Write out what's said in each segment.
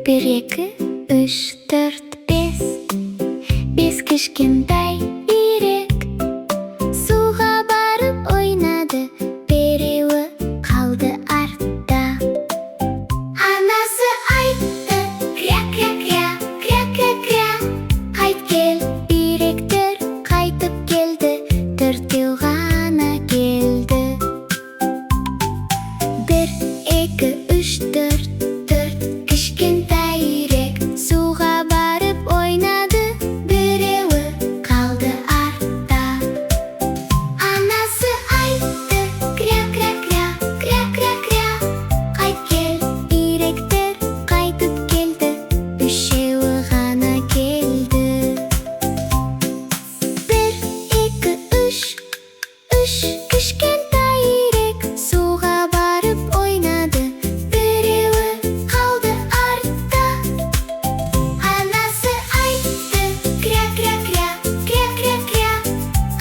Bir, екі, үш, төрт, бес. Бес кішкентай үйрек суға барып ойнады. Біреуі қалды артта. Анасы айтты: кря, кря, кря, кря, кря, кря. Қайт кел, үйректер қайтып келді. Төртеу ғана келді. Bir, екі, үш, төрт. Кішкентай үйрек суға барып ойнады. Біреуі қалды артта. Анасы айтты: кря, кря, кря, кря, кря, кря. Қайт кел, үйректер қайтып келді. Үшеуі ғана келді. Bir, екі, үш. Үш кішкентай үйрек суға барып ойнады. Біреуі қалды артта. Анасы айтты: кря, кря, кря, кря, кря, кря.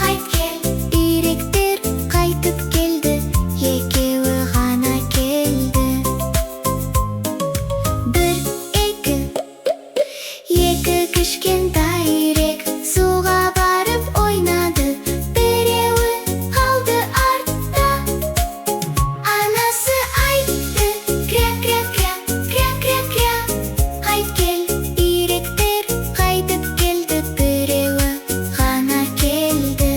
Қайт кел, үйректер қайтып келді. Екеуі ғана келді. Bir, екі. Екі кішкентай үйрек суға барып ойнады. Біреуі қалды артта. Анасы айтты: кря, кря, кря, кря, кря, кря. Қайт кел, үйректер қайтып келді. Біреуі ғана келді.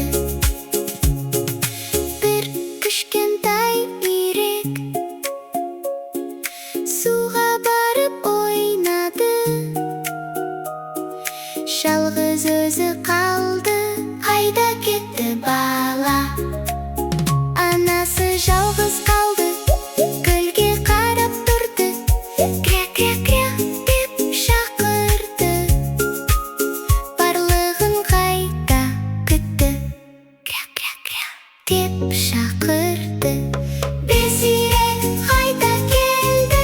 Bir кішкентай үйрек суға барып ойнады. Жалғыз өзі қалды. Қайда кетті бала? Анасы жалғыз қалды. Гүлге қарап тұрды. Кря, кря, кря деп шақырды. Барлығын қайта күтті. Кря, кря, кря деп шақырды. Бес үйрек қайта келді.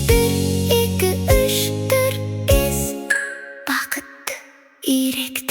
Bir, екі, үш, төрт, бес. Бақытты үйректер.